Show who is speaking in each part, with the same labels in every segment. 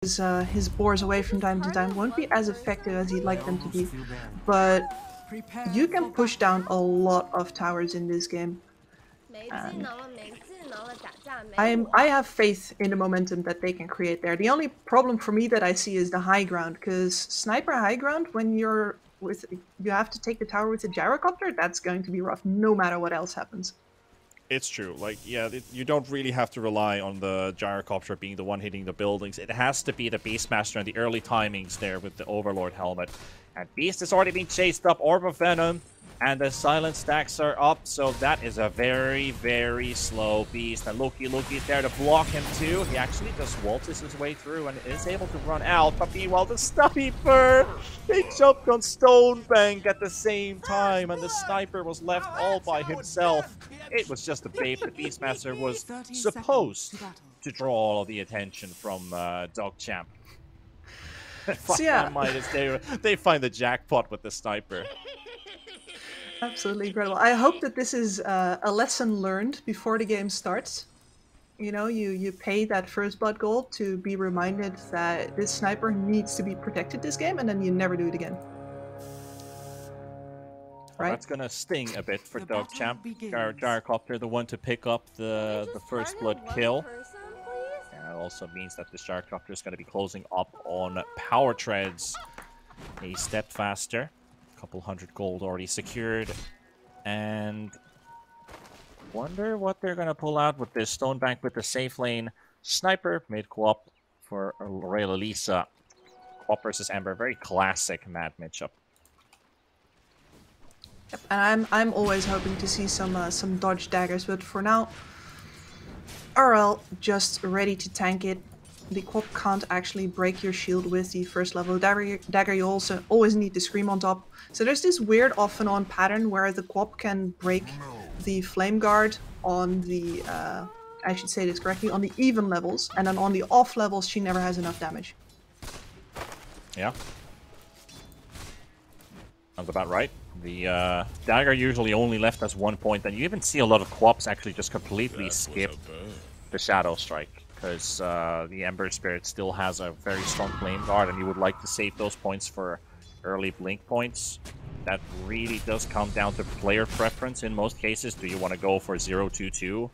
Speaker 1: his boars away from time to time won't be as effective as he'd like them to be, but you can push down a lot of towers in this game. And I have faith in the momentum that they can create there. The only problem for me that I see is the high ground, because sniper high ground, when you have to take the tower with a gyrocopter, that's going to be rough no matter what else happens.
Speaker 2: It's true. Like, yeah, you don't really have to rely on the gyrocopter being the one hitting the buildings. It has to be the Beastmaster and the early timings there with the Overlord helmet. And Beast has already been chased up. Orb of Venom. And the silent stacks are up, so that is a very, very slow Beast. And Loki's there to block him too. He actually just waltzes his way through and is able to run out. But meanwhile, the sniper! They jumped on Stonebank at the same time, and the sniper was left all by himself. It was just a bait. The Beastmaster was supposed to draw all of the attention from DogChamp.
Speaker 1: So yeah,
Speaker 2: they find the jackpot with the sniper.
Speaker 1: Absolutely incredible. I hope that this is a lesson learned before the game starts. You know, you pay that first blood gold to be reminded that this sniper needs to be protected this game, and then you never do it again. Right?
Speaker 2: That's gonna sting a bit for DogChamp. Gyrocopter, the one to pick up the first blood kill. And it also means that this Gyrocopter is gonna be closing up on Power Treads a step faster. Couple hundred gold already secured, and wonder what they're gonna pull out with this Stonebank with the safe lane. Sniper mid co-op for Rayla Lisa. Co-op versus Ember, very classic mad matchup.
Speaker 1: Yep, and I'm always hoping to see some dodge daggers, but for now, RL just ready to tank it. The co-op can't actually break your shield with the first level dagger. You also always need the scream on top. So there's this weird off and on pattern where the co-op can break the flame guard on the, I should say this correctly, on the even levels, and then on the off levels she never has enough damage.
Speaker 2: Yeah. Sounds about right. The dagger usually only left as 1 point, and you even see a lot of co-ops actually just completely skip the Shadow Strike. Because the Ember Spirit still has a very strong flame guard, and you would like to save those points for early blink points. That really does come down to player preference in most cases. Do you want to go for 0-2-2,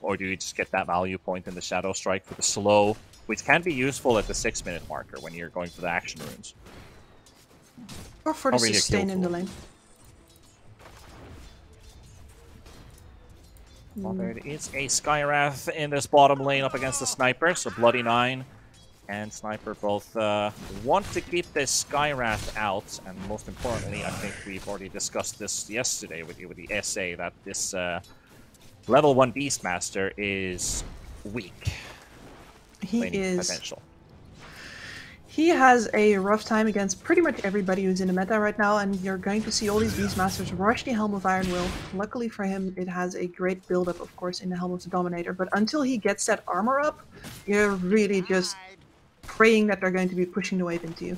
Speaker 2: or do you just get that value point in the Shadow Strike for the slow, which can be useful at the 6-minute marker when you're going for the action runes.
Speaker 1: Or for the sustain in the lane.
Speaker 2: Well, there is a Skywrath in this bottom lane up against the Sniper, so Bloody 9 and Sniper both want to keep this Skywrath out, and most importantly, I think we've already discussed this yesterday with the essay, that this level 1 Beastmaster is weak.
Speaker 1: He is.
Speaker 2: Potential.
Speaker 1: He has a rough time against pretty much everybody who's in the meta right now, and you're going to see all these Beastmasters rush the Helm of Iron Will. Luckily for him, it has a great build-up, of course, in the Helm of the Dominator, but until he gets that armor up, you're really just praying that they're going to be pushing the wave into you.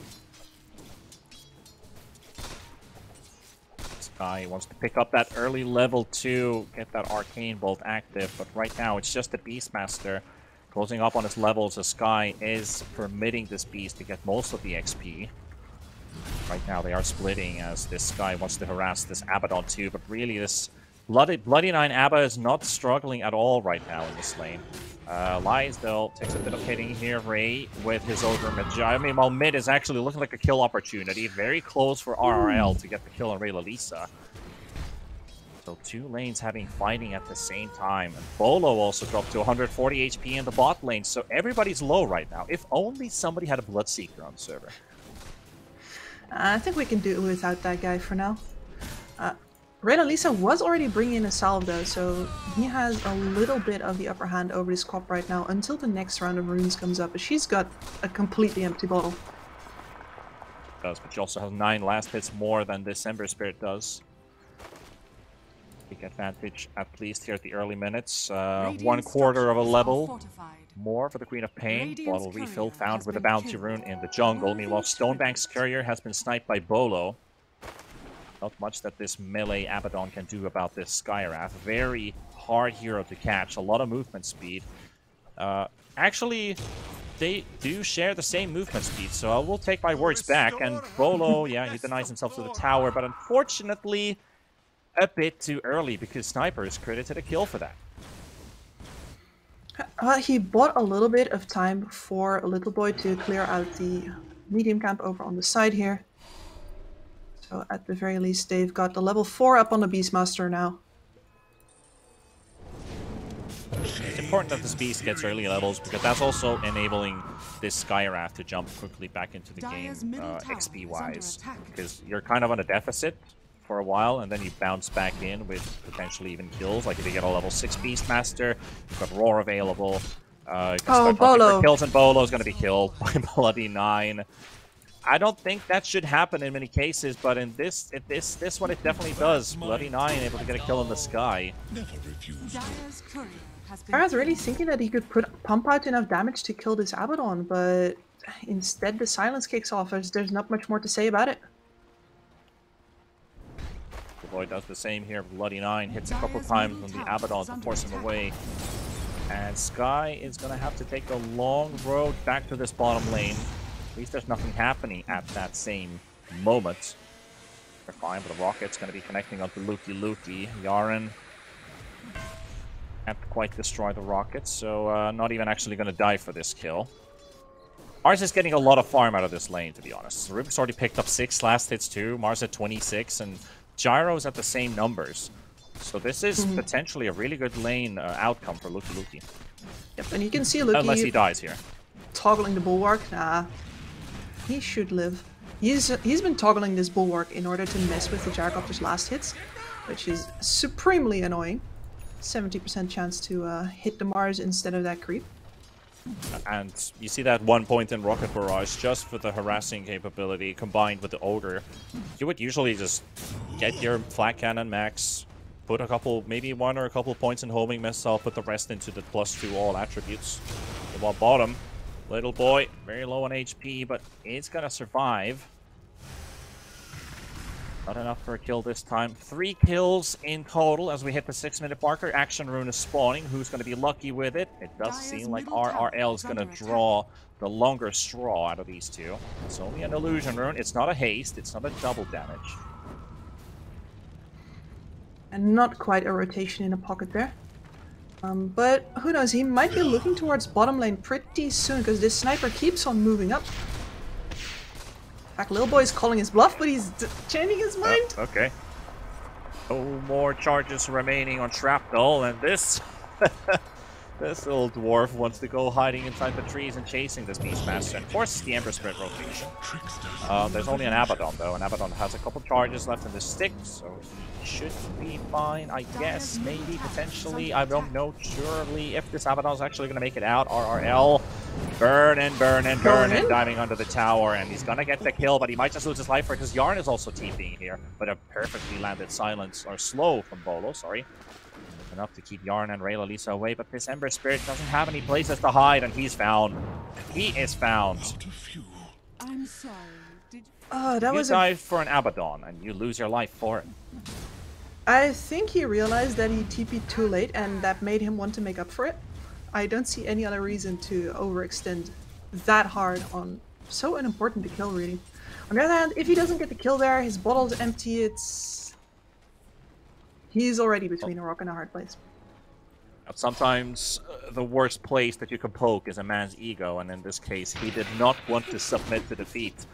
Speaker 2: Sky wants to pick up that early level 2, get that Arcane Bolt active, but right now it's just a Beastmaster. Closing up on his levels, the Sky is permitting this Beast to get most of the XP. Right now they are splitting as this Sky wants to harass this Abaddon too, but really this Bloody 9 Abba is not struggling at all right now in this lane. Lies, though, takes a bit of hitting here. Ray with his over mid. I mean, while mid is actually looking like a kill opportunity. Very close for RRL to get the kill on Ray Lalisa. So two lanes having fighting at the same time. And Bolo also dropped to 140 HP in the bot lane. So everybody's low right now. If only somebody had a Bloodseeker on the server.
Speaker 1: I think we can do without that guy for now. Reyna Lisa was already bringing in a salve though, so he has a little bit of the upper hand over this cop right now until the next round of runes comes up. But she's got a completely empty bottle.
Speaker 2: Does, but she also has 9 last hits more than this Ember Spirit does. Big advantage, at least here at the early minutes. 1/4 of a level more for the Queen of Pain. Bottle refill found with a bounty rune in the jungle. Meanwhile, Stonebank's Courier has been sniped by Bolo. Not much that this melee Abaddon can do about this Skywrath. Very hard hero to catch. A lot of movement speed. Actually, they do share the same movement speed, so I will take my words back. And Bolo, yeah, he denies himself to the tower, but unfortunately a bit too early because Sniper is credited a kill for that.
Speaker 1: He bought a little bit of time for Little Boy to clear out the medium camp over on the side here. So at the very least, they've got the level 4 up on the Beastmaster now.
Speaker 2: It's important that this beast gets early levels because that's also enabling this Skywrath to jump quickly back into the game XP-wise. Because you're kind of on a deficit for a while, and then you bounce back in with potentially even kills. Like if you get a level 6 Beastmaster, you've got Roar available. You can start
Speaker 1: Bolo.
Speaker 2: for kills, and Bolo is going to be killed by Bloody 9. I don't think that should happen in many cases, but in this one it definitely does. Bloody 9 able to get a kill in the sky.
Speaker 1: I was really thinking that he could pump out enough damage to kill this Abaddon, but instead the silence kicks off. There's not much more to say about it.
Speaker 2: The boy does the same here. Bloody 9 hits a couple times on the Abaddon to force him away. And Sky is going to have to take a long road back to this bottom lane. At least there's nothing happening at that same moment. They're fine, but the Rocket's going to be connecting onto Luki. Yaren can't quite destroy the Rocket, so not even actually going to die for this kill. Mars is getting a lot of farm out of this lane, to be honest. Rubik's already picked up 6 last hits too. Mars at 26, and Gyro's at the same numbers. So this is potentially a really good lane outcome for Luki.
Speaker 1: Yep, and you can see Luki...
Speaker 2: Unless he dies here.
Speaker 1: Toggling the Bulwark. Nah. He should live. He's been toggling this Bulwark in order to mess with the Gyrocopter's last hits, which is supremely annoying. 70% chance to hit the Mars instead of that creep.
Speaker 2: And you see that 1 point in Rocket Barrage just for the harassing capability combined with the Ogre. You would usually just get your Flak Cannon max, put a couple, maybe 1 or a couple points in homing missile, put the rest into the +2 all attributes. While bottom, Little Boy, very low on HP, but it's gonna survive. Not enough for a kill this time. 3 kills in total as we hit the 6-minute marker. Action Rune is spawning. Who's going to be lucky with it? It does seem like RRL is going to draw the longer straw out of these two. It's only an Illusion Rune. It's not a haste. It's not a double damage.
Speaker 1: And not quite a rotation in a pocket there. But who knows? He might be looking towards bottom lane pretty soon because this Sniper keeps on moving up. In fact, Lil Boy's calling his bluff, but he's changing his mind.
Speaker 2: Oh, okay. No more charges remaining on Shrapnel, and this this little dwarf wants to go hiding inside the trees and chasing this Beastmaster and forces the Ember Spirit rotation. There's only an Abaddon though, and Abaddon has a couple charges left in the stick, so he should be fine, I guess, maybe, potentially. I don't know surely if this Abaddon is actually going to make it out. RRL, burn and diving under the tower, and he's going to get the kill, but he might just lose his life for it because Yarn is also TPing here, but a perfectly landed silence, or slow from Bolo, sorry. Enough to keep Yarn and Rayla Lisa away, but this Ember Spirit doesn't have any places to hide, and he's found. He is found.
Speaker 3: I'm sorry.
Speaker 1: That was
Speaker 2: you dive for an Abaddon, and you lose your life for it.
Speaker 1: I think he realized that he TP'd too late, and that made him want to make up for it. I don't see any other reason to overextend that hard on so unimportant a kill, really. On the other hand, if he doesn't get the kill there, his bottle's empty, he's already between a rock and a hard place.
Speaker 2: Sometimes the worst place that you can poke is a man's ego, and in this case, he did not want to submit to defeat,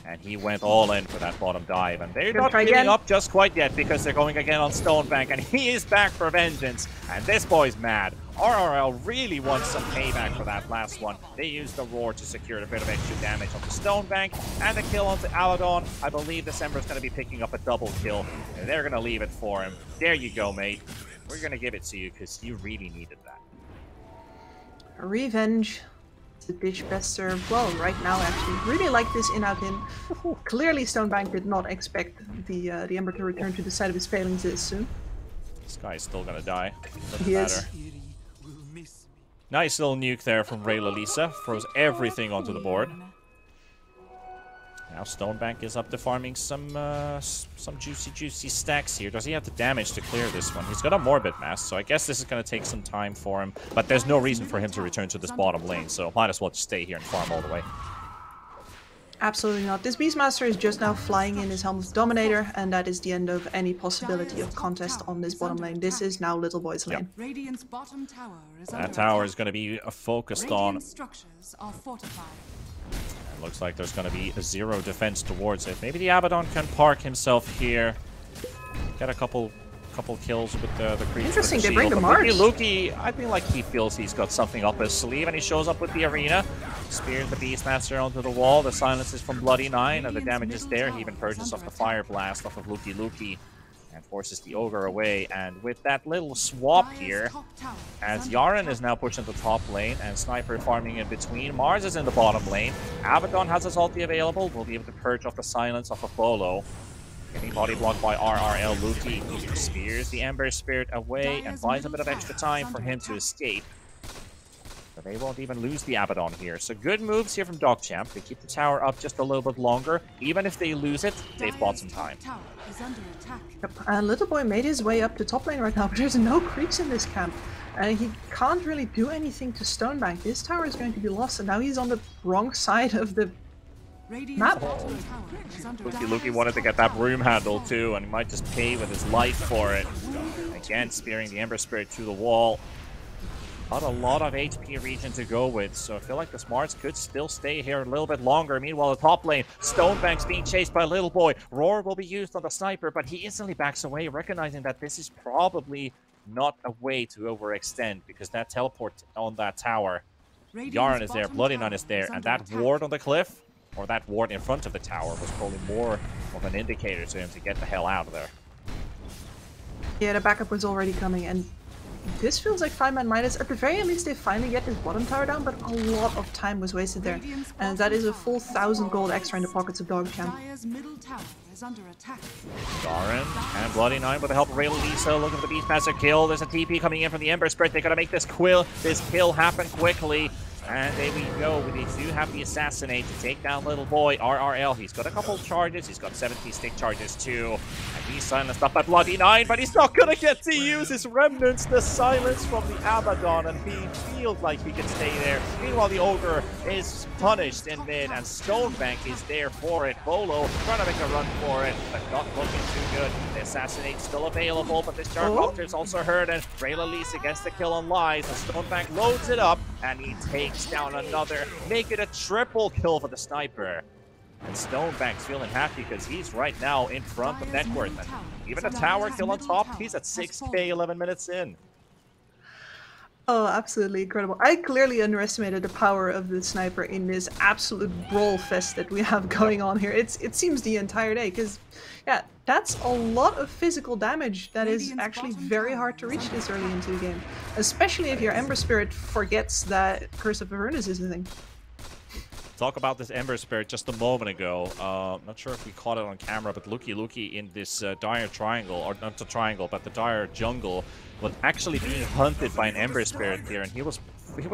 Speaker 2: and he went all in for that bottom dive, and they're not giving up just quite yet because they're going again on Stonebank, and he is back for vengeance, and this boy's mad. RRL really wants some payback for that last one. They used the Roar to secure a bit of extra damage onto Stonebank, and the kill onto Aladon. I believe December's going to be picking up a double kill, and they're going to leave it for him. There you go, mate. We're going to give it to you because you really needed that.
Speaker 1: Revenge. The dish best served. Well, right now, actually. Really like this in-out in. Clearly, Stonebank did not expect the Ember to return to the side of his failings this soon.
Speaker 2: This guy's still going to die. Doesn't
Speaker 1: He
Speaker 2: matter.
Speaker 1: is.
Speaker 2: Nice little nuke there from Rayla Lisa. Throws everything onto the board. Now Stonebank is up to farming some juicy stacks here. Does he have the damage to clear this one? He's got a Morbid Mass, so I guess this is going to take some time for him. But there's no reason for him to return to this bottom lane, so might as well just stay here and farm all the way.
Speaker 1: Absolutely not. This Beastmaster is just now flying in his Helm of Dominator, and that is the end of any possibility of contest on this bottom lane. This is now Little Boy's lane.
Speaker 2: That tower is going to be focused on. Looks like there's going to be a 0 defense towards it. Maybe the Abaddon can park himself here. Get a couple kills with the creature.
Speaker 1: Interesting,
Speaker 2: the
Speaker 1: they bring the March.
Speaker 2: Luki, I feel like he feels he's got something up his sleeve, and he shows up with the arena. Spears the Beastmaster onto the wall. The silence is from Bloody Nine, and the damage is there. He even purges off the Fire Blast off of Luki. And forces the Ogre away. And with that little swap here, as Yaren is now pushing the top lane and Sniper farming in between, Mars is in the bottom lane. Abaddon has his ulti available. Will be able to purge off the silence off of Bolo. Getting body blocked by RRL. Luki spears the Ember Spirit away and buys a bit of extra time for him to escape. But they won't even lose the Abaddon here. So good moves here from DogChamp. They keep the tower up just a little bit longer. Even if they lose it, they've bought some time.
Speaker 1: Yep. Little Boy made his way up the top lane right now, but there's no creeps in this camp. He can't really do anything to Stonebank. This tower is going to be lost, and now he's on the wrong side of the map.
Speaker 2: Luki wanted to get that broom handle too, and he might just pay with his life for it. Again, spearing the Ember Spirit to the wall. Not a lot of HP region to go with, so I feel like the Smarts could still stay here a little bit longer. Meanwhile, the top lane, Stonebank's being chased by Little Boy. Roar will be used on the Sniper, but he instantly backs away, recognizing that this is probably not a way to overextend, because that teleport on that tower, Yaren is there, Bloody Nine is there, and that ward on the cliff, or that ward in front of the tower, was probably more of an indicator to him to get the hell out of there.
Speaker 1: Yeah, the backup was already coming, and this feels like 5ManMidas. At the very least, they finally get this bottom tower down, but a lot of time was wasted there. And that is a full 1,000 gold extra in the pockets of DogChamp.
Speaker 2: Garen and Bloody Nine with the help of Lisa looking for the Beastmaster kill. There's a TP coming in from the Ember Spirit. They gotta make this kill happen quickly. And there we go. They do have the Assassinate to take down Little Boy. RRL, he's got a couple charges. He's got 70 stick charges too. And he's silenced up by Bloody Nine, but he's not going to get to use his remnants. The silence from the Abaddon, and he feels like he can stay there. Meanwhile, the Ogre is punished in mid, and Stonebank is there for it. Bolo trying to make a run for it, but not looking too good. The Assassinate still available, but this Gyrocopter is also hurt, and Lisa gets the kill on Lies, and Stonebank loads it up, and he takes down another, make it a triple kill for the Sniper. And Stonebank's feeling happy because he's right now in front of net worth. And even a tower kill on top, he's at 6k 11 minutes in.
Speaker 1: Oh, absolutely incredible. I clearly underestimated the power of the Sniper in this absolute brawl fest that we have going on here. It seems the entire day, because yeah, that's a lot of physical damage that is actually very hard to reach this early into the game. Especially if your Ember Spirit forgets that Curse of Avernus is a thing.
Speaker 2: Talk about this Ember Spirit just a moment ago. Not sure if we caught it on camera, but Luki in this dire triangle, or not the triangle, but the dire jungle, was actually being hunted by an Ember Spirit here, and he was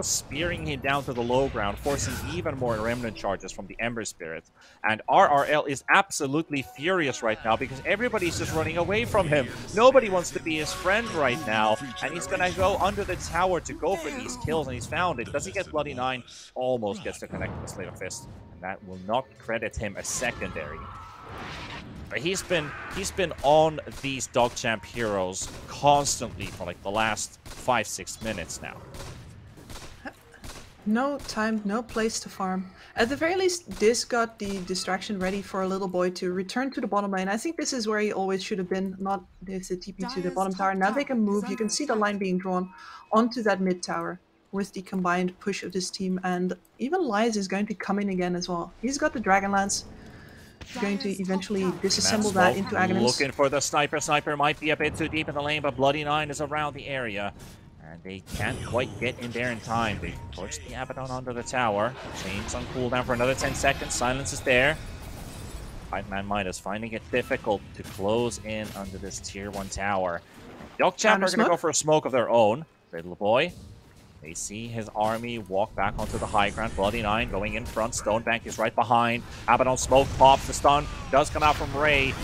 Speaker 2: spearing him down to the low ground, forcing even more remnant charges from the Ember Spirit. And RRL is absolutely furious right now because everybody's just running away from him. Nobody wants to be his friend right now, and he's gonna go under the tower to go for these kills, and he's found it. Does he get Bloody Nine? Almost gets to connect with the Slate of Fist, and that will not credit him a secondary. He's been on these DogChamp heroes constantly for like the last 5-6 minutes now.
Speaker 1: No time, no place to farm. At the very least, this got the distraction ready for a Little Boy to return to the bottom lane. I think this is where he always should have been, not this TP to the bottom tower. Now they can move. You can see the line being drawn onto that mid tower with the combined push of this team. And even Lies is going to come in again as well. He's got the Dragonlance. Going to eventually disassemble that into Aghanim.
Speaker 2: Looking for the Sniper. Sniper might be a bit too deep in the lane, but Bloody Nine is around the area. And they can't quite get in there in time. They push the Abaddon onto the tower. Chains on cooldown for another 10 seconds. Silence is there. 5ManMidas finding it difficult to close in under this tier 1 tower. DogChamp are going to go for a smoke of their own. Little Boy They see his army walk back onto the high ground. Bloody9 going in front. Stonebank is right behind. Abaddon smoke pops. The stun does come out from Ray.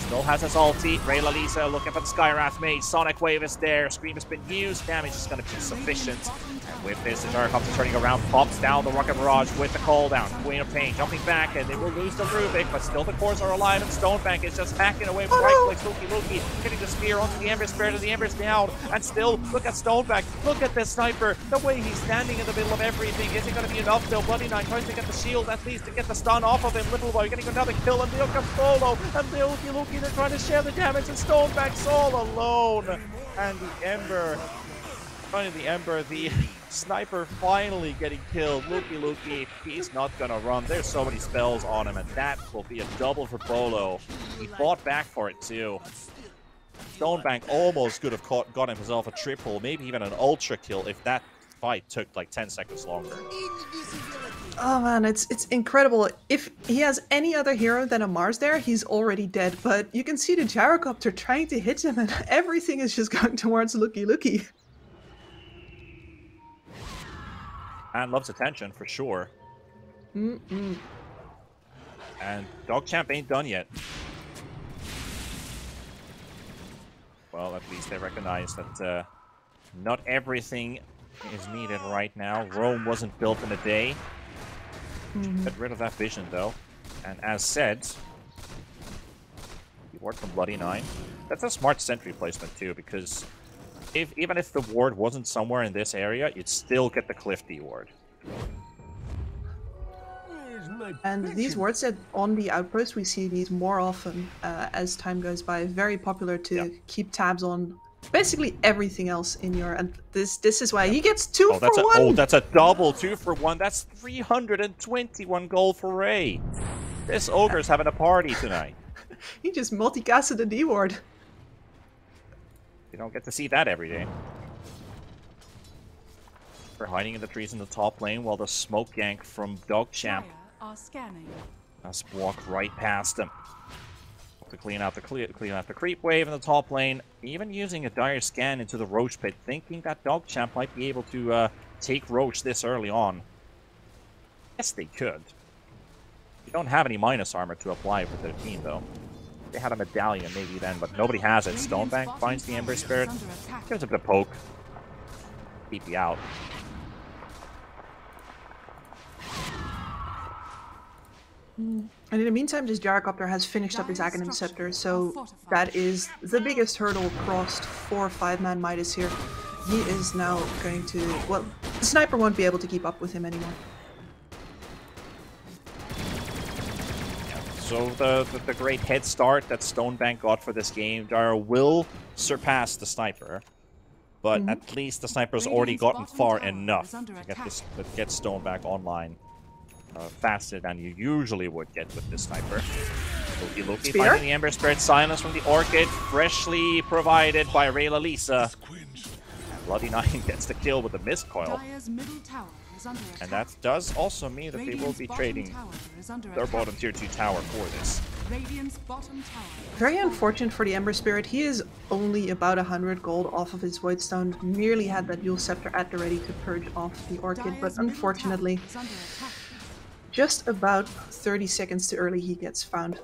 Speaker 2: Still has his ulti. Ray Lalisa looking for the Skywrath mage. Sonic Wave is there. Scream has been used. Damage is going to be sufficient. And with this, the Gyrocopter turning around. Pops down the Rocket Barrage with the cooldown. Queen of Pain jumping back, and they will lose the Rubik, but still the cores are alive, and Stonebank is just hacking away from right click. Loki hitting the spear onto the Ember Spirit, and the Ember's down. And still, look at Stonebank. Look at this sniper. The way he's standing in the middle of everything. Is it going to be enough though? Bloody9 tries to get the shield, at least to get the stun off of him. Little Boy getting another kill, and they'll come solo. And Loki, they're trying to share the damage, and Stonebank's all alone. And the Ember, the sniper finally getting killed. Loki, he's not gonna run. There's so many spells on him, and that will be a double for Bolo. He fought back for it too. Stonebank almost could have got himself a triple, maybe even an ultra kill if that fight took like 10 seconds longer.
Speaker 1: Oh man, it's incredible. If he has any other hero than a Mars there, he's already dead. But you can see the Gyrocopter trying to hit him, and everything is just going towards Loki.
Speaker 2: And loves attention for sure. And DogChamp ain't done yet. Well, at least they recognize that not everything is needed right now. Rome wasn't built in a day. Get rid of that vision, though. And as said, the ward from Bloody9. That's a smart sentry placement, too, because even if the ward wasn't somewhere in this area, you'd still get the Clifty ward.
Speaker 1: And these wards that on the outpost, we see these more often as time goes by. Very popular to keep tabs on basically everything else in your... And this is why he gets 2 for 1!
Speaker 2: Oh, that's a double 2 for 1. That's 321 gold for Ray. This ogre's having a party tonight.
Speaker 1: He just multicasted a D ward.
Speaker 2: You don't get to see that every day. We're hiding in the trees in the top lane while the smoke gank from DogChamp has walked right past him. To clean out the creep wave in the top lane, even using a dire scan into the Roach pit, thinking that DogChamp might be able to take Roach this early on. Yes, they could. You don't have any minus armor to apply with their team, though. They had a medallion maybe then, but nobody has it. Stonebank finds the Ember Spirit, gives it a poke. TP out.
Speaker 1: And in the meantime, this Gyrocopter has finished up his Aghanim Scepter, so that is the biggest hurdle crossed for 5ManMidas here. He is now going to... well, the sniper won't be able to keep up with him anymore.
Speaker 2: So the great head start that Stonebank got for this game, Gyro will surpass the sniper, but at least the sniper's already gotten far enough to get Stonebank online faster than you usually would get with this sniper. Loki finding the Ember Spirit, silence from the Orchid, freshly provided by Ray Lalisa. And Bloody9 gets the kill with the mist coil. And that does also mean that they will be trading their bottom tier 2 tower for this.
Speaker 1: Very unfortunate for the Ember Spirit. He is only about 100 gold off of his Void Stone. Nearly had that dual scepter at the ready to purge off the Orchid, but unfortunately, just about 30 seconds too early he gets found.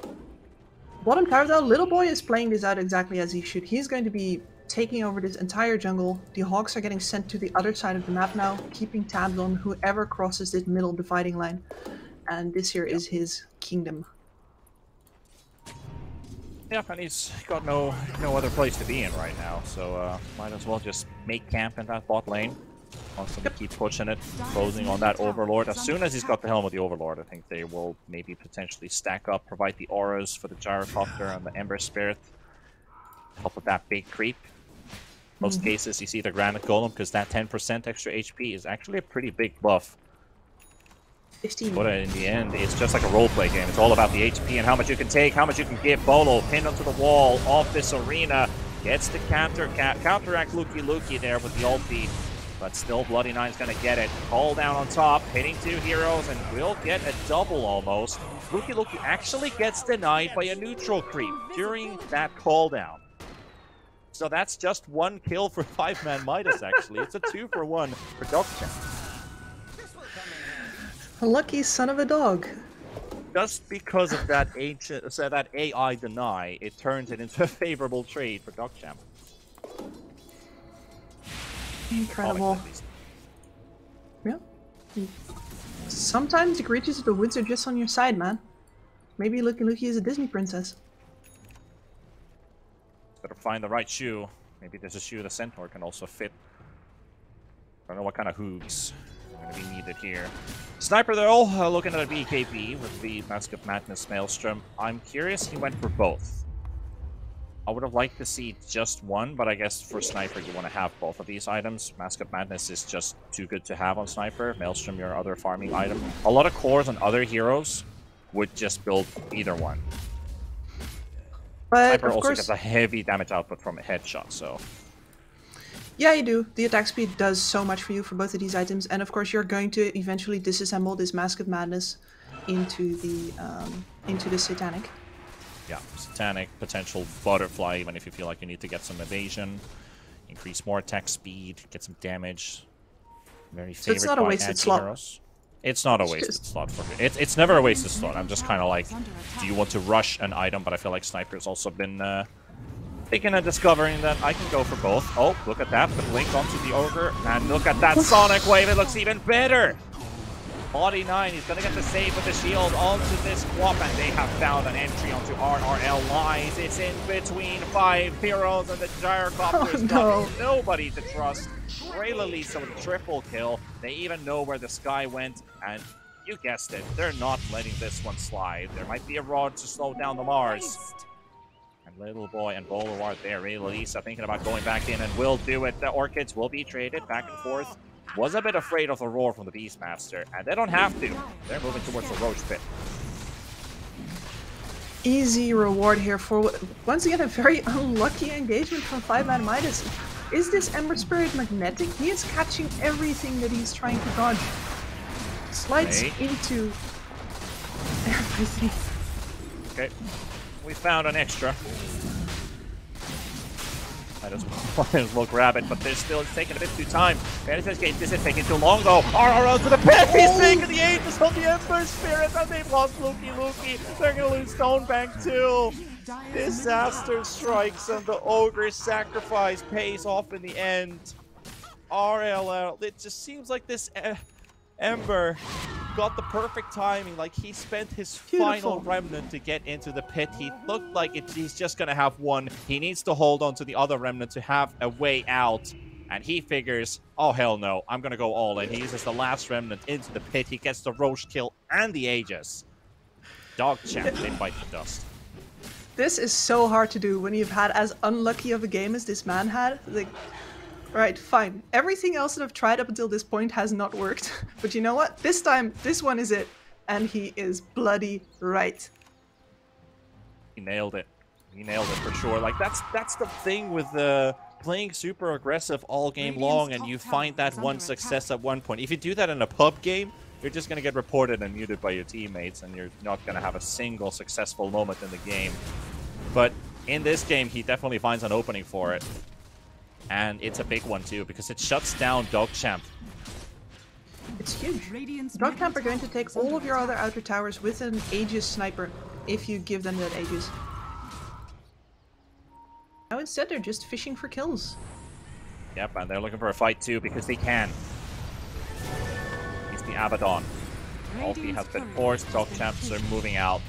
Speaker 1: Bottom tower though, Little Boy is playing this out exactly as he should. He's going to be taking over this entire jungle. The Hawks are getting sent to the other side of the map now, keeping tabs on whoever crosses this middle dividing line. And this here is his kingdom.
Speaker 2: Yeah, and he's got no other place to be in right now, so might as well just make camp in that bot lane. Wants them to keep pushing it, closing on that Overlord. As soon as he's got the helm of the Overlord, I think they will maybe potentially stack up, provide the auras for the Gyrocopter and the Ember Spirit. Help with that big creep. Most cases you see the Granite Golem, because that 10% extra HP is actually a pretty big buff.
Speaker 1: 15.
Speaker 2: But in the end, it's just like a roleplay game. It's all about the HP and how much you can take, how much you can give. Bolo pinned onto the wall of this arena. Gets to counteract Loki there with the ulti. But still, Bloody9's going to get it. Call down on top, hitting 2 heroes, and will get a double almost. Loki actually gets denied by a neutral creep during that call down. So that's just 1 kill for 5ManMidas, actually. It's a 2-for-1 for DogChamp.
Speaker 1: Lucky son of a dog.
Speaker 2: Just because of that that AI deny, it turns it into a favorable trade for DogChamp.
Speaker 1: Incredible. Yeah. Sometimes the creatures of the woods are just on your side, man. Maybe Lucky is a Disney princess.
Speaker 2: Better find the right shoe. Maybe there's a shoe the Centaur can also fit. I don't know what kind of hooves are going to be needed here. Sniper though, looking at a BKB with the Mask of Madness Maelstrom. I'm curious he went for both. I would have liked to see just one, but I guess for Sniper you want to have both of these items. Mask of Madness is just too good to have on Sniper. Maelstrom, your other farming item. A lot of cores on other heroes would just build either one.
Speaker 1: But
Speaker 2: Sniper
Speaker 1: of
Speaker 2: also
Speaker 1: course,
Speaker 2: gets a heavy damage output from a headshot, so...
Speaker 1: yeah, you do. The attack speed does so much for you for both of these items, and of course you're going to eventually disassemble this Mask of Madness into the Satanic.
Speaker 2: Yeah, Satanic, potential Butterfly, even if you feel like you need to get some evasion, increase more attack speed, get some damage. Very favorite
Speaker 1: it's not a wasted slot.
Speaker 2: heroes. It's not a wasted slot for me. It's never a wasted slot. I'm just kind of like, do you want to rush an item? But I feel like Sniper's also been thinking and discovering that I can go for both. Oh, look at that. The blink onto the Ogre. And look at that Sonic Wave. It looks even better. Body 9, he's going to get the save with the shield onto this Quap, and they have found an entry onto RRL lines. It's in between 5 heroes, and the Gyrocopter's got nobody to trust. Lisa with a triple kill. They even know where the Sky went, and you guessed it, they're not letting this one slide. There might be a rod to slow down the Mars. And Little Boy and Boulevard there. Lisa thinking about going back in and will do it. The Orchids will be traded back and forth. Was a bit afraid of the roar from the Beastmaster, and they don't have to. They're moving towards the Roach Pit.
Speaker 1: Easy reward here for, once again, a very unlucky engagement from 5ManMidas. Is this Ember Spirit magnetic? He is catching everything that he's trying to dodge. Slides into everything.
Speaker 2: Okay, we found an extra. Might as well grab it, but they're still taking a bit too time. This is taking too long though. RRL to the pit! He's taking the Aegis on the Ember Spirit, and they've lost Luki. They're gonna lose Stonebank too. Disaster strikes, and the Ogre's sacrifice pays off in the end. RLL, it just seems like this Ember got the perfect timing. Like, he spent his final remnant to get into the pit. He looked like he's just gonna have one. He needs to hold on to the other remnant to have a way out. And he figures, oh hell no, I'm gonna go all in. He uses the last remnant into the pit. He gets the Roche kill and the Aegis. DogChamp, they bite the dust.
Speaker 1: This is so hard to do when you've had as unlucky of a game as this man had. Like, right, fine. Everything else that I've tried up until this point has not worked. But you know what? This time, this one is it. And he is bloody right.
Speaker 2: He nailed it. He nailed it for sure. Like, that's the thing with playing super aggressive all game long, and you find that one success at one point. If you do that in a pub game, you're just going to get reported and muted by your teammates, and you're not going to have a single successful moment in the game. But in this game, he definitely finds an opening for it. And it's a big one too, because it shuts down DogChamp.
Speaker 1: It's huge. DogChamp are going to take all of your other outer towers with an Aegis sniper, if you give them that Aegis. Now instead they're just fishing for kills.
Speaker 2: Yep, and they're looking for a fight too, because they can. He's the Abaddon. Ulti has been forced, DogChamps are moving out.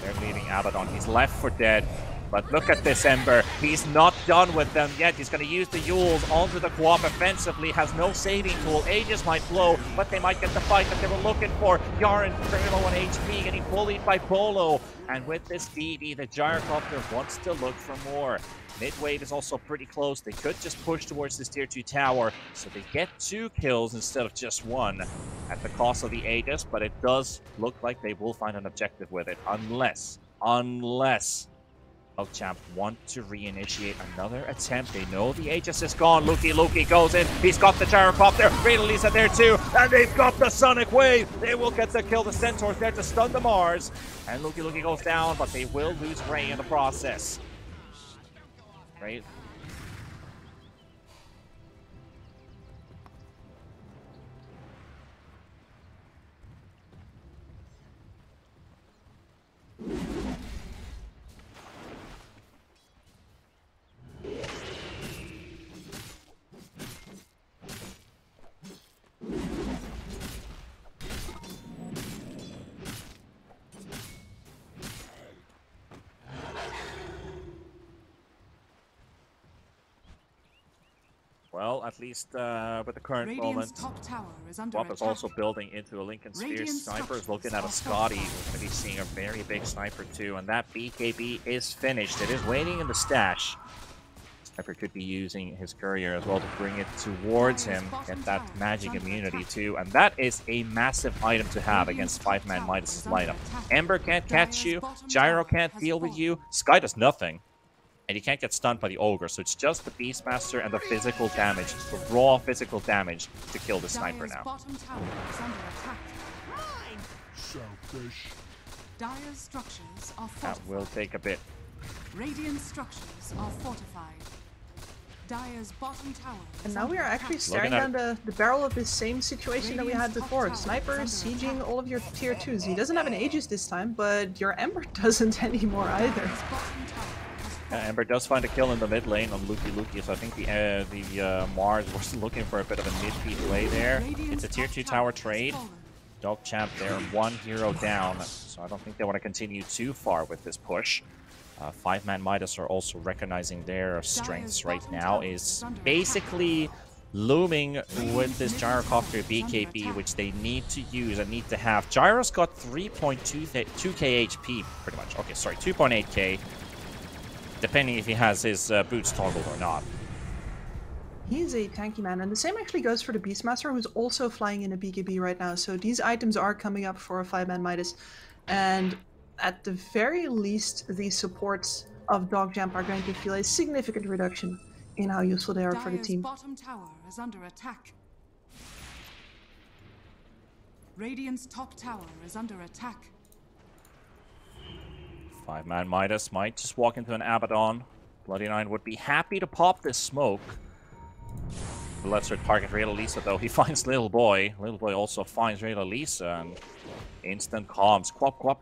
Speaker 2: They're leaving Abaddon. He's left for dead. But look at this Ember. He's not done with them yet. He's going to use the Yules onto the Co-op offensively. Has no saving tool. Aegis might blow, but they might get the fight that they were looking for. Yaren very low on HP, getting bullied by Polo. And with this DD, the Gyrocopter wants to look for more. Midwave is also pretty close. They could just push towards this tier 2 tower, so they get 2 kills instead of just 1 at the cost of the Aegis, but it does look like they will find an objective with it, unless DogChamp want to reinitiate another attempt. They know the Aegis is gone. Luki goes in. He's got the Gyrocopter. Lisa there too. And they've got the Sonic Wave. They will get the kill. The Centaurs there to stun the Mars. And Luki goes down, but they will lose Ray in the process. Right? Well, at least with the current moment, Wop is also building into a Lincoln Sphere. Sniper is looking at a Scotty, who's going to be seeing a very big sniper too, and that BKB is finished. It is waiting in the stash. Sniper could be using his courier as well to bring it towards him, get that magic immunity too, and that is a massive item to have against 5ManMidas' lineup. Ember can't catch you, Gyro can't deal with you, Sky does nothing. And you can't get stunned by the Ogre, so it's just the Beastmaster and the physical damage, the raw physical damage to kill the Sniper now.
Speaker 3: Selfish. Dire's structures are fortified.
Speaker 2: That will take a bit.
Speaker 3: Radiant structures are fortified. Dire's bottom tower.
Speaker 1: And now we are actually staring down the barrel of the same situation that we had before. Sniper sieging all of your tier 2s. He doesn't have an Aegis this time, but your Ember doesn't anymore either.
Speaker 2: Ember does find a kill in the mid lane on Luki, so I think the Mars was looking for a bit of a mid-feed play there. It's a tier 2 tower trade. DogChamp there, 1 hero down, so I don't think they want to continue too far with this push. 5ManMidas are also recognizing their strengths right now, is basically looming with this Gyrocopter BKB, which they need to use and need to have. Gyro's got 3.2k HP, pretty much. Okay, sorry, 2.8k. Depending if he has his boots toggled or not.
Speaker 1: He's a tanky man, and the same actually goes for the Beastmaster, who's also flying in a BKB right now. So these items are coming up for 5ManMidas, and at the very least, the supports of DogChamp are going to feel a significant reduction in how useful they are for the team.
Speaker 3: Bottom tower is under attack. Radiant's top tower is under attack.
Speaker 2: 5ManMidas might just walk into an Abaddon. Bloody Nine would be happy to pop this smoke. Let's target Rayla Lisa though. He finds Little Boy. Little Boy also finds Rayla Lisa and instant comms. Quap quap.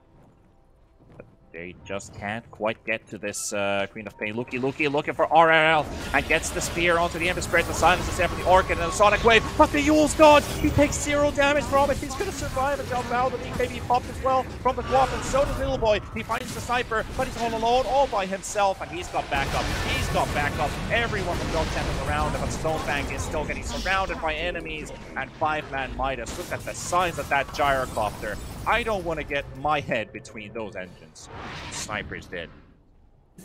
Speaker 2: They just can't quite get to this Queen of Pain. Luki looking for RRL and gets the spear onto the Ember, spreads the silence is there for the Orchid and the Sonic Wave, but the Yule's gone! He takes 0 damage from it, he's gonna survive and jump out, but he popped as well from the Quap, and so does Little Boy. He finds the Sniper, but he's all alone, all by himself, and he's got backup. He's got backup. Everyone from DogChamp is around him, but Stonebank is still getting surrounded by enemies, and 5ManMidas. Look at the size of that Gyrocopter. I don't want to get my head between those engines. Sniper's dead.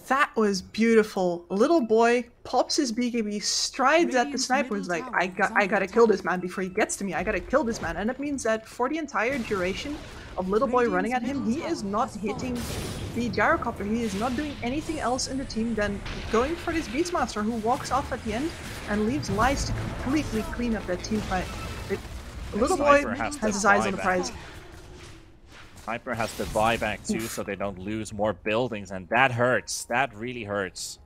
Speaker 1: That was beautiful. Little Boy pops his BKB, strides at the Sniper, is like, I gotta kill this man before he gets to me. I gotta kill this man. And it means that for the entire duration of Little Boy running at him, he is not hitting the Gyrocopter. He is not doing anything else in the team than going for this Beastmaster, who walks off at the end and leaves Lies to completely clean up that team fight. Little Boy has his eyes on the prize.
Speaker 2: Sniper has to buy back too, so they don't lose more buildings, and that hurts. That really hurts.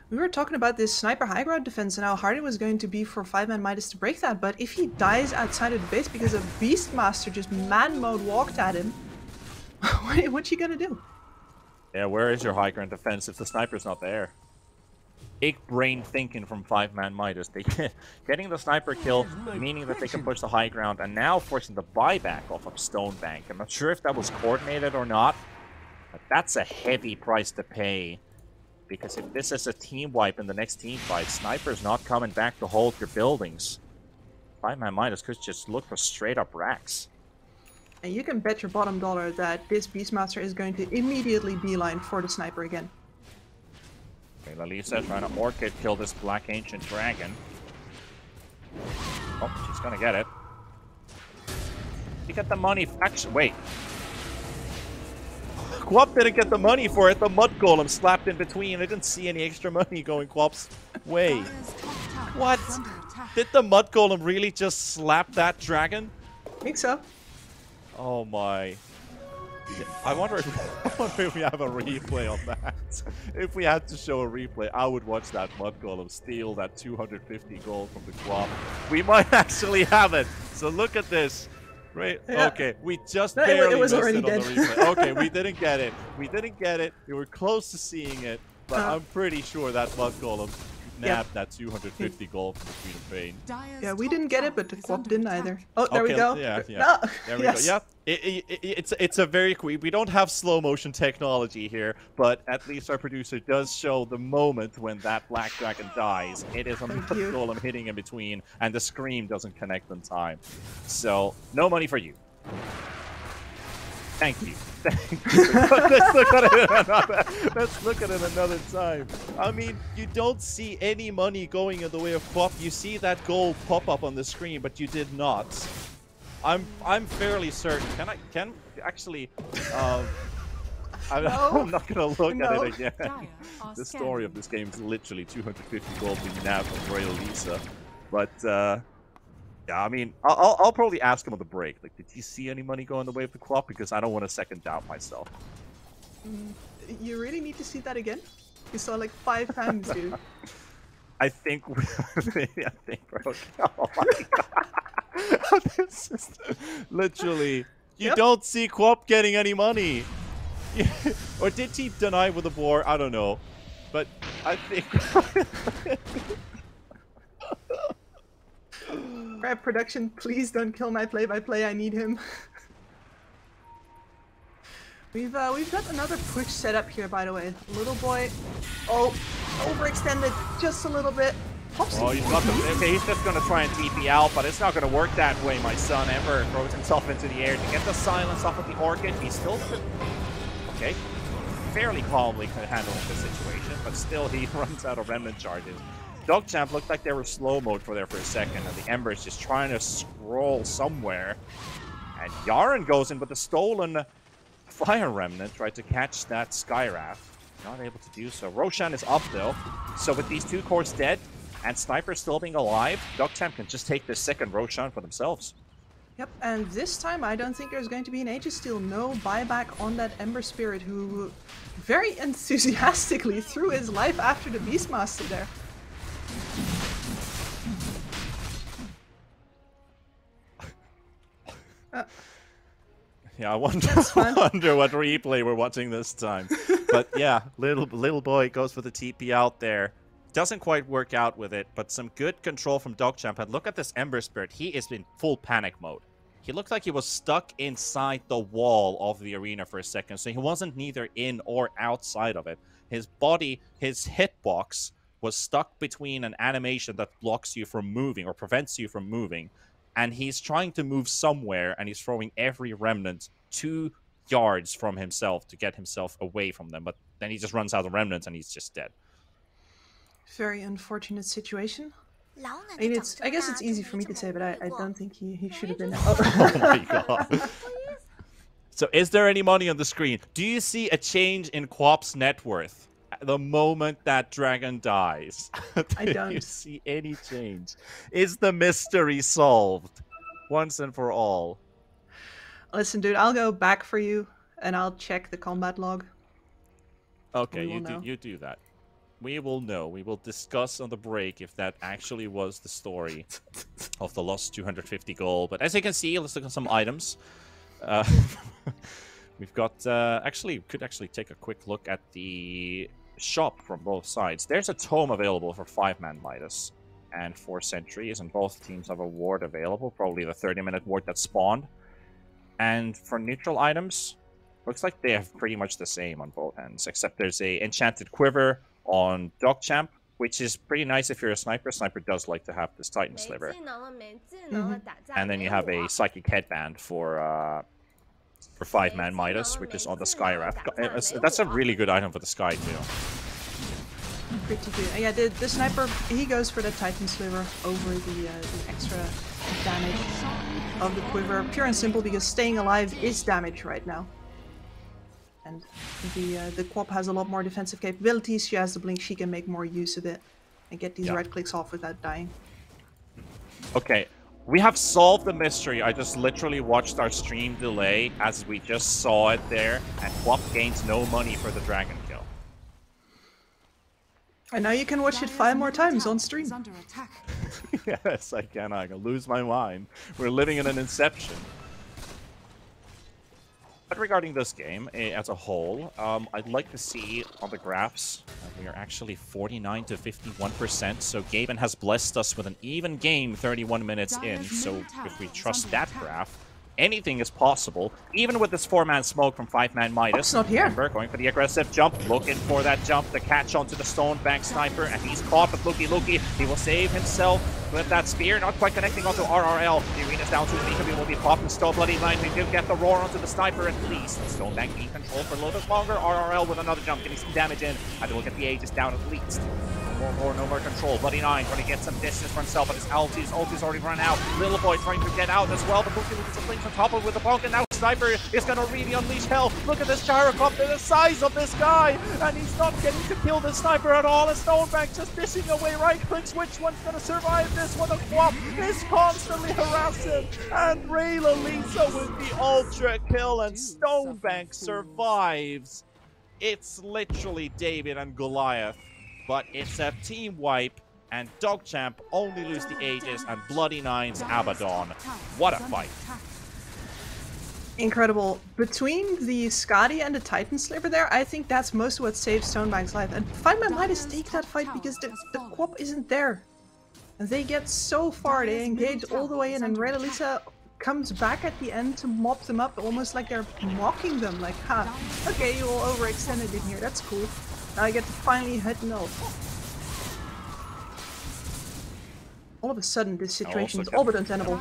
Speaker 1: We were talking about this Sniper high ground defense and how hard it was going to be for 5ManMidas to break that, but if he dies outside of the base because a Beastmaster just man mode walked at him, what you gonna do?
Speaker 2: Yeah, where is your high ground defense if the Sniper's not there? Big brain thinking from 5ManMidas. They getting the Sniper kill, meaning that they can push the high ground, and now forcing the buyback off of Stonebank. I'm not sure if that was coordinated or not, but that's a heavy price to pay. Because if this is a team wipe in the next team fight, Sniper's not coming back to hold your buildings. 5ManMidas could just look for straight up racks.
Speaker 1: And you can bet your bottom dollar that this Beastmaster is going to immediately beeline for the Sniper again.
Speaker 2: Lalisa trying to Orchid kill this Black Ancient Dragon. Oh, she's gonna get it. You get the money. Actually, wait. Quap didn't get the money for it. The Mud Golem slapped in between. I didn't see any extra money going Quap's way. What? Did the Mud Golem really just slap that dragon?
Speaker 1: I think so.
Speaker 2: Oh my. I wonder if we have a replay on that. If we had to show a replay, I would watch that Mud Golem steal that 250 gold from the Quap. We might actually have it. So look at this. Right? Yeah. Okay, we just barely missed it on the replay. Okay, we didn't get it. We didn't get it. We were close to seeing it, but I'm pretty sure that Mud Golem
Speaker 4: nabbed that 250 gold from the Queen of Pain.
Speaker 3: Dire's
Speaker 1: Yeah, we
Speaker 3: top
Speaker 1: didn't get it,
Speaker 3: tower
Speaker 1: but the
Speaker 3: is
Speaker 1: Quap
Speaker 3: under
Speaker 1: didn't
Speaker 3: attack.
Speaker 1: either. Oh, there we
Speaker 4: Okay,
Speaker 1: go.
Speaker 4: yeah.
Speaker 1: No.
Speaker 4: There we
Speaker 1: Yes.
Speaker 4: go. Yeah, it's a very quick. We don't have slow motion technology here, but at least our producer does show the moment when that Black Dragon dies. It is a
Speaker 1: Thank you.
Speaker 4: golem hitting in between, and the scream doesn't connect in time. So no money for you. Thank you. Let's look at it another time. I mean, you don't see any money going in the way of Quap. You see that gold pop up on the screen, but you did not. I'm fairly certain. Can actually
Speaker 1: No.
Speaker 4: I'm not gonna look
Speaker 1: No.
Speaker 4: at it again.
Speaker 3: Dire are
Speaker 4: The story of
Speaker 3: scanning.
Speaker 4: this game is literally 250 gold being nabbed from Royal Lisa. But yeah, I mean, I'll probably ask him on the break. Like, did you see any money go in the way of the Quap? Because I don't want to second doubt myself.
Speaker 1: You really need to see that again? You saw like 5 times, dude.
Speaker 4: I think, I think we're okay. Oh my god. This is literally, you
Speaker 1: Yep.
Speaker 4: don't see Quap getting any money. Or did he deny with the boar? I don't know. But I think...
Speaker 1: Grab production, please don't kill my play-by-play. I need him. We've got another push set up here, by the way. Little boy, oh, overextended just a little bit. Pops
Speaker 4: Oh, he's not gonna, okay, he's just gonna try and TP out, but it's not gonna work that way, my son. Ever throws himself into the air to get the silence off of the Orchid. He's still, okay, fairly calmly handling the situation, but still he runs out of remnant charges. DogChamp looked like they were slow mode for there for a second, and the Ember's just trying to scroll somewhere. And Yaren goes in with the stolen Fire Remnant, tried to catch that Skywrath. Not able to do so. Roshan is up though, so with these 2 cores dead, and Sniper still being alive, DogChamp can just take the second Roshan for themselves.
Speaker 1: Yep, and this time I don't think there's going to be an Aegis Steal. No buyback on that Ember Spirit, who very enthusiastically threw his life after the Beastmaster there.
Speaker 4: Yeah, I wonder
Speaker 1: fine.
Speaker 4: wonder what replay we're watching this time. But yeah, little boy goes for the TP out there. Doesn't quite work out with it, but some good control from DogChamp. And look at this Ember Spirit. He is in full panic mode. He looked like he was stuck inside the wall of the arena for a second, so he wasn't neither in or outside of it. His body, his hitbox, was stuck between an animation that blocks you from moving or prevents you from moving, and he's trying to move somewhere, and he's throwing every remnant 2 yards from himself to get himself away from them, but then he just runs out of remnants and he's just dead.
Speaker 1: Very unfortunate situation. I mean, I guess it's easy for me to say, but I don't think he should have been.
Speaker 4: Oh my god. So is there any money on the screen? Do you see a change in Quap's net worth the moment that dragon dies?
Speaker 1: I
Speaker 4: Do
Speaker 1: don't.
Speaker 4: you see any change? Is the mystery solved once and for all?
Speaker 1: Listen, dude, I'll go back for you, and I'll check the combat log.
Speaker 4: Okay,
Speaker 1: We will know.
Speaker 4: you do that. We will know. We will discuss on the break if that actually was the story of the lost 250 gold. But as you can see, let's look at some items. We've got could actually take a quick look at the shop from both sides. There's a tome available for 5ManMidas and 4 sentries, and both teams have a ward available, probably the 30-minute ward that spawned. And for neutral items, looks like they have pretty much the same on both ends, except there's a enchanted quiver on DogChamp, which is pretty nice if you're a sniper. Sniper does like to have this Titan Sliver. And then you have a psychic headband for 5ManMidas, which is on the Skywrath. That's a really good item for the Sky too.
Speaker 1: Pretty good. Yeah, the sniper, he goes for the Titan Sliver over the extra damage of the quiver. Pure and simple, because staying alive is damage right now. And the Quap has a lot more defensive capabilities. She has the blink, she can make more use of it and get these right clicks off without dying.
Speaker 4: Okay, we have solved the mystery. I just literally watched our stream delay as we just saw it there, and Quap gains no money for the dragon kill.
Speaker 1: And now you can watch it 5 more times on stream.
Speaker 3: Is under attack.
Speaker 4: Yes, I can. I can lose my mind. We're living in an inception. regarding this game as a whole, I'd like to see on the graphs we are actually 49 to 51%. So Gaben has blessed us with an even game 31 minutes in. So if we trust that graph, anything is possible, even with this 4-man smoke from 5ManMidas.
Speaker 1: It's not here.
Speaker 4: Remember, going for the aggressive jump, looking for that jump to catch onto the Stonebank sniper, and he's caught with Luki. He will save himself with that spear, not quite connecting onto RRL. The arena's down to Mika, will be popping Stone Bloody Line. We do get the roar onto the sniper at least. Stonebank being controlled for a little bit longer. RRL with another jump, getting some damage in, and we'll get the Aegis down at least. No more control. Bloody Nine trying to get some distance for himself, but his ulti's already run out. Little Boy trying to get out as well, but Luki with some things on top of with the bonk, and now Sniper is going to really unleash hell. Look at this gyrocopter, the size of this guy, and he's not getting to kill the Sniper at all. And Stonebank just dishing away right clicks. Which one's going to survive this one? The Quap is constantly harassing, and Rayla Lisa with the ultra kill, and Stonebank survives. It's literally David and Goliath. But it's a team wipe, and DogChamp only lose the Aegis, and Bloody Nine's Abaddon. What a fight.
Speaker 1: Incredible. Between the Skadi and the Titan Sliver there, I think that's most of what saves Stonebank's life. And 5ManMidas take that fight because the Quap isn't there. And they get so far, they engage all the way in, and Rayla Lisa comes back at the end to mop them up, almost like they're mocking them. Like, ha, okay, you all overextended in here, that's cool. Now I get to finally hit no. All of a sudden, this situation is all but untenable.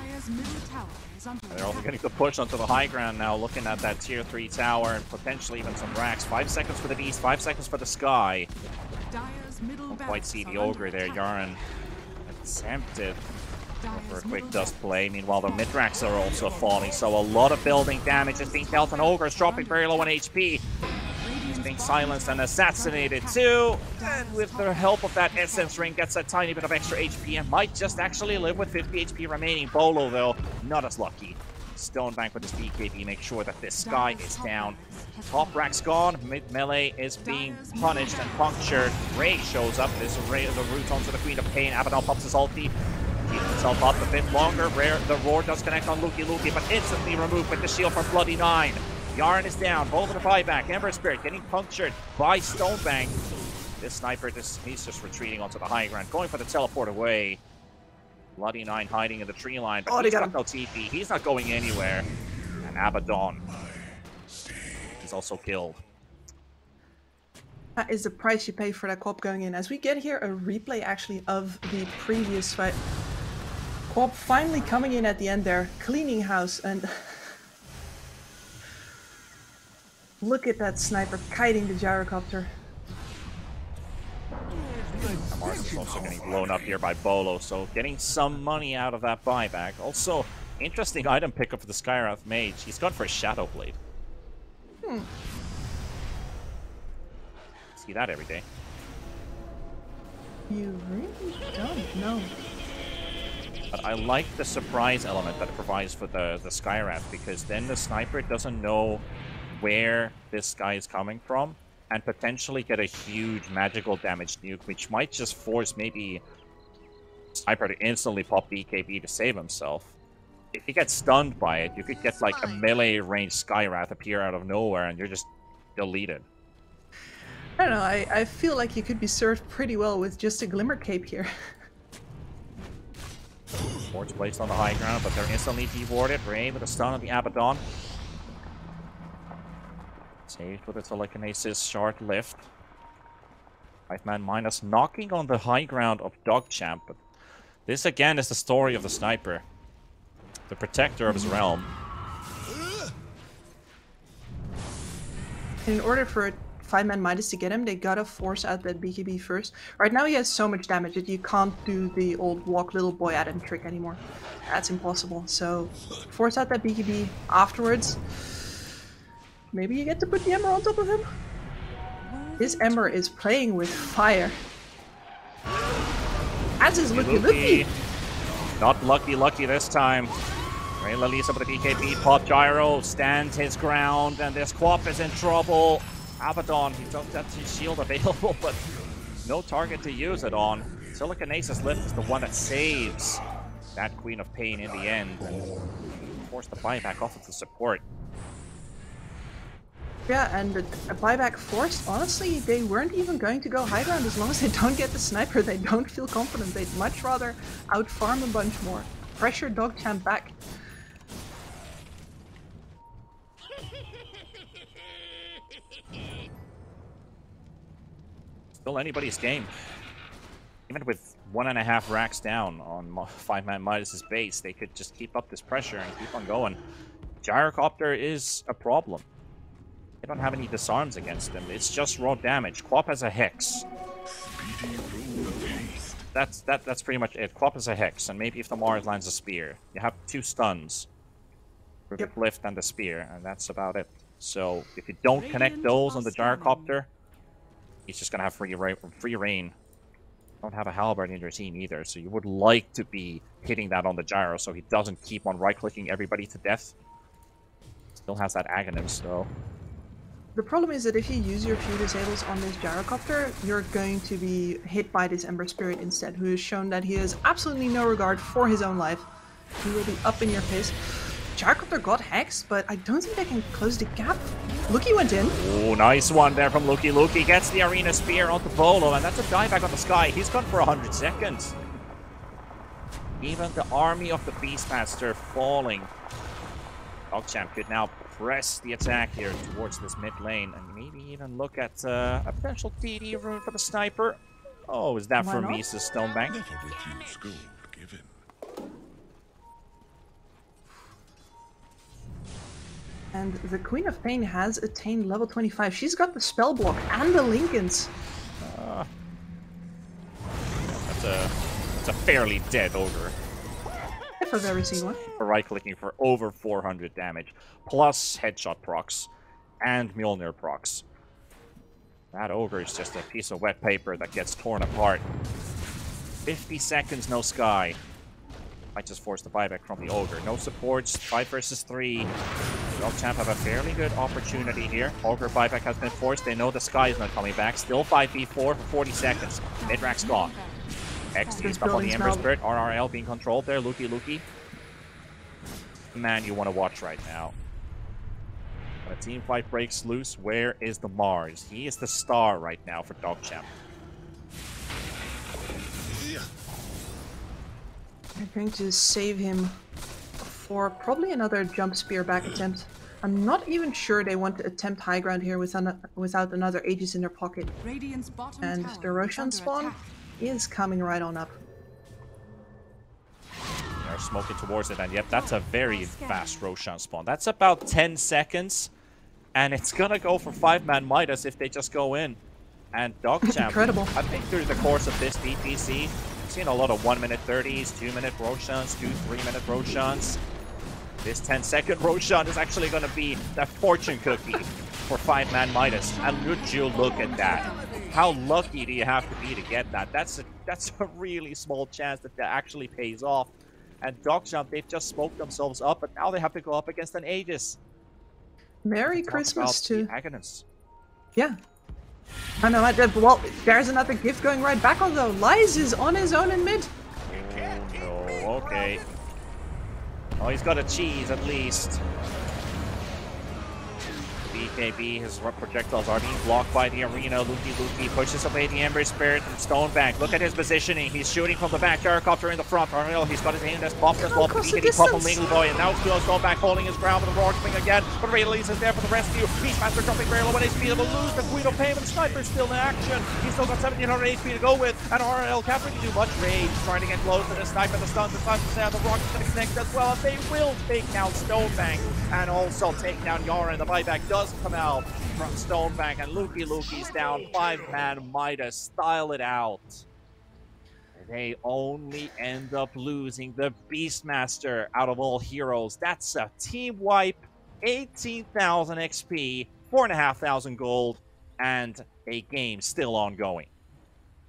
Speaker 4: They're also getting the push onto the high ground now, looking at that tier 3 tower and potentially even some racks. 5 seconds for the Beast, 5 seconds for the Sky. Don't quite see the Ogre there. Yaren attempted for a quick dust play. Meanwhile, the mid-racks are also falling, so a lot of building damage is being dealt, and Ogre is dropping very low on HP. Being silenced and assassinated too, and with the help of that essence ring gets a tiny bit of extra HP and might just actually live with 50 HP remaining. Bolo though, not as lucky. Stonebank with his BKB make sure that this Sky is down. Top rack's gone, mid melee is being punished and punctured. Ray shows up, this Ray the root onto the Queen of Pain. Abaddon pops his ulti, keeps himself up a bit longer. The roar does connect on Luki, but instantly removed with the shield from Bloody Nine. Yarn is down, over the buyback. Ember Spirit getting punctured by Stonebank. This sniper, he's just retreating onto the high ground, going for the teleport away. Bloody Nine hiding in the tree line, but he's got no TP. He's not going anywhere. And Abaddon is also killed.
Speaker 1: That is the price you pay for that Quap going in. As we get here a replay actually of the previous fight. Quap finally coming in at the end there, cleaning house, and look at that sniper kiting the gyrocopter.
Speaker 4: Mars is also getting blown up here by Bolo, so getting some money out of that buyback. Also, interesting item pickup for the Skywrath Mage. He's gone for a Shadow Blade. See that every day.
Speaker 1: You really don't know.
Speaker 4: But I like the surprise element that it provides for the Skywrath, because then the sniper doesn't know where this guy is coming from, and potentially get a huge magical damage nuke, which might just force maybe Sniper to instantly pop BKB to save himself. If he gets stunned by it, you could get like a melee range Skywrath appear out of nowhere and you're just deleted.
Speaker 1: I don't know, I feel like you could be served pretty well with just a Glimmer Cape here.
Speaker 4: Ward's placed on the high ground, but they're instantly dewarded. Ray with a stun on the Abaddon. Saved with a telekinesis short lift. 5ManMidas knocking on the high ground of DogChamp, but this again is the story of the sniper. The protector of his realm.
Speaker 1: In order for 5ManMidas to get him, they gotta force out that BKB first. Right now he has so much damage that you can't do the old walk little boy at him trick anymore. That's impossible. So force out that BKB afterwards. Maybe you get to put the Ember on top of him? This Ember is playing with fire. As is Lucky.
Speaker 4: Not lucky this time. Rayla Lisa with the BKB, pop gyro, stands his ground, and this Quap is in trouble. Abaddon, he does have his shield available, but no target to use it on. Siliconace's lift is the one that saves that Queen of Pain in the end, and force the buyback off of the support.
Speaker 1: Yeah, and a buyback forced, honestly, they weren't even going to go high ground as long as they don't get the sniper. They don't feel confident. They'd much rather outfarm a bunch more. Pressure DogChamp back.
Speaker 2: Still anybody's game. Even with 1.5 racks down on 5ManMidas' base, they could just keep up this pressure and keep on going. Gyrocopter is a problem. They don't have any disarms against them. It's just raw damage. Quap has a Hex. That's pretty much it. Quap has a Hex, and maybe if the Mars lands a Spear. You have 2 stuns. Perfect Lift and the Spear, and that's about it. So if you don't connect those on the Gyrocopter, he's just gonna have free reign. Don't have a Halberd in your team either, so you would like to be hitting that on the Gyro so he doesn't keep on right-clicking everybody to death. Still has that Agonist, though.
Speaker 1: The problem is that if you use your few disables on this Gyrocopter, you're going to be hit by this Ember Spirit instead, who has shown that he has absolutely no regard for his own life. He will be up in your face. Gyrocopter got Hex, but I don't think they can close the gap. Luki went in.
Speaker 2: Oh, nice one there from Luki. Luki gets the Arena Spear onto Bolo, and that's a dieback on the Sky. He's gone for 100 seconds. Even the army of the Beastmaster falling. DogChamp could now press the attack here towards this mid lane, and maybe even look at a potential TD rune for the sniper. Oh, is that for Mises Stonebank?
Speaker 1: And the Queen of Pain has attained level 25. She's got the spell block and the Lincolns.
Speaker 2: That's a fairly dead ogre.
Speaker 1: If I've ever seen one.
Speaker 2: For right-clicking for over 400 damage, plus headshot procs and Mjolnir procs. That ogre is just a piece of wet paper that gets torn apart. 50 seconds, no Sky. Might just force the buyback from the ogre. No supports, 5 versus 3. DogChamp have a fairly good opportunity here. Ogre buyback has been forced. They know the Sky is not coming back. Still 5v4 for 40 seconds. Mid-rack's gone. X is up on the Ember Spirit. RRL being controlled there. Luki. Man, you want to watch right now. When a team fight breaks loose, where is the Mars? He is the star right now for DogChamp.
Speaker 1: I'm going to save him for probably another jump spear back attempt. I'm not even sure they want to attempt high ground here without another Aegis in their pocket. And the Roshan spawn is coming right on up.
Speaker 2: They're smoking towards it, and yep, that's a very fast Roshan spawn. That's about 10 seconds, and it's gonna go for 5ManMidas if they just go in. And DogChamp,
Speaker 1: incredible.
Speaker 2: I think through the course of this DPC, we've seen a lot of 1-minute 30s, 2-minute Roshans, 2 3-minute Roshans. This 10-second Roshan is actually going to be the fortune cookie for 5ManMidas. And would you look at that? How lucky do you have to be to get that? That's a really small chance that actually pays off. And DogChamp, they've just smoked themselves up, but now they have to go up against an Aegis.
Speaker 1: Merry Christmas to
Speaker 2: the Agonists.
Speaker 1: Yeah. I know. Well, there's another gift going right back on though. Lies is on his own in mid.
Speaker 2: Oh no. Okay. Oh, he's got a cheese at least. BKB, his projectiles are being blocked by the arena. Luki pushes away the Ember Spirit from Stonebank. Look at his positioning. He's shooting from the back. Gyrocopter in the front. Ariel, he's got his aim that's popped as well. BKB pop on Legal Boy. And now it's Stonebank holding his ground with the Roar Swing again. But Rayleigh is there for the rescue. Beastmaster jumping very low on HP. They will lose the Queen of Pain, but the Sniper's still in action. He's still got 1700 HP to go with. And RL can't really do much. Rage trying to get close to the Sniper. The stuns. The stuns is there. The Rock is going to connect as well. And they will take down Stonebank. And also take down Yara. And the buyback does come out from Stonebank, and Luki's down. 5ManMidas style it out. They only end up losing the Beastmaster out of all heroes. That's a team wipe, 18,000 XP, 4,500 gold, and a game still ongoing.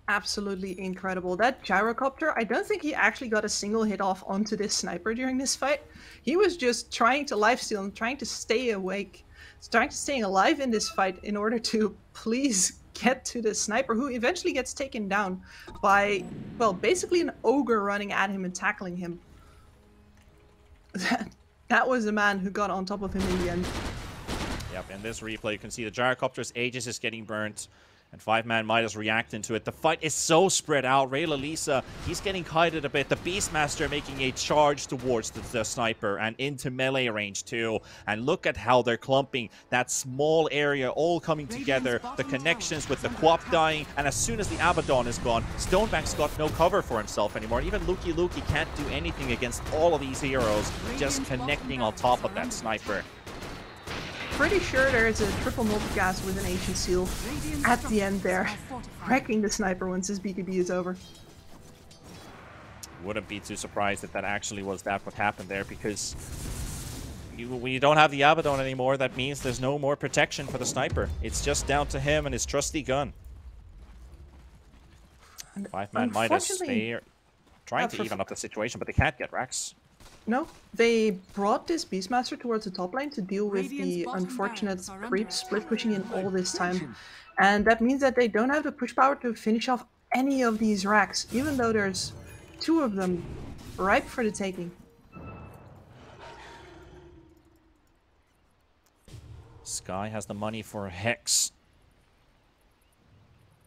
Speaker 1: Absolutely incredible. That Gyrocopter, I don't think he actually got a single hit off onto this sniper during this fight. He was just trying to lifesteal and trying to stay awake, trying to stay alive in this fight in order to please get to the sniper, who eventually gets taken down by, well, basically an ogre running at him and tackling him. That was a man who got on top of him in the end.
Speaker 4: Yep, in this replay, you can see the Gyrocopter's Aegis is getting burnt, and 5ManMidas reacting to it. The fight is so spread out. Ray Lalisa, he's getting kited a bit. The Beastmaster making a charge towards the sniper and into melee range too. And look at how they're clumping that small area all coming together. The connections with the Quap dying, and as soon as the Abaddon is gone, Stonebank's got no cover for himself anymore. Even Luki can't do anything against all of these heroes, just connecting on top of that sniper.
Speaker 1: Pretty sure there's a triple multicast with an Ancient Seal at the end there, wrecking the sniper once his BKB is over.
Speaker 2: Wouldn't be too surprised if that actually was what happened there, because when you don't have the Abaddon anymore, that means there's no more protection for the sniper. It's just down to him and his trusty gun. 5ManMidas, they're trying to even up the situation, but they can't get Rax.
Speaker 1: No, they brought this Beastmaster towards the top lane to deal with the unfortunate creep split pushing in all this time. And that means that they don't have the push power to finish off any of these racks, even though there's 2 of them ripe for the taking.
Speaker 2: Sky has the money for a Hex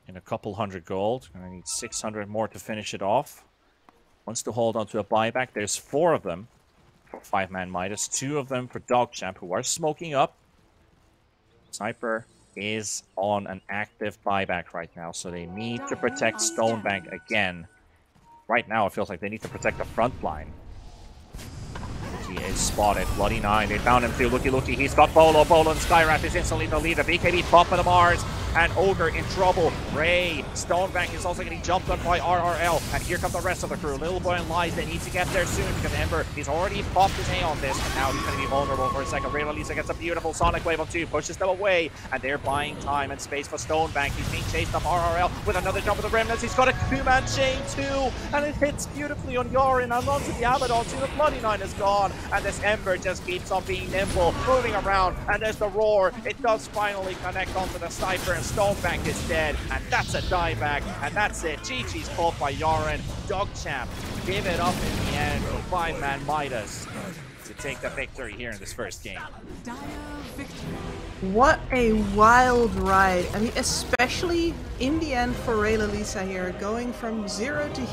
Speaker 2: in a couple hundred gold. Gonna need 600 more to finish it off. Wants to hold on to a buyback. There's 4 of them for 5ManMidas, 2 of them for DogChamp, who are smoking up. Sniper is on an active buyback right now, so they need to protect Stonebank again. Right now, it feels like they need to protect the front line. He is spotted. Bloody 9. They found him too. Looky. He's got Bolo. Bolo and Skywrath is instantly the leader. BKB bumping the Mars. And Ogre in trouble. Ray. Stonebank is also getting jumped on by RRL. And here come the rest of the crew. Little Boy and Lies, they need to get there soon because Ember, he's already popped his A on this. And now he's going to be vulnerable for a second. Ray Lalisa gets a beautiful Sonic Wave of 2. Pushes them away. And they're buying time and space for Stonebank. He's being chased up RRL with another jump of the Remnants. He's got a 2-man chain too. And it hits beautifully on Yorin and onto the Abaddon too. The Bloody 9 is gone. And this Ember just keeps on being nimble, moving around. And there's the roar. It does finally connect onto the sniper. And Stonebank is dead, and that's a dieback, and that's it. GG's caught by Yorin. DogChamp give it up in the end for 5ManMidas to take the victory here in this first game.
Speaker 1: What a wild ride. I mean, especially in the end for Ray Lalisa here, going from 0 to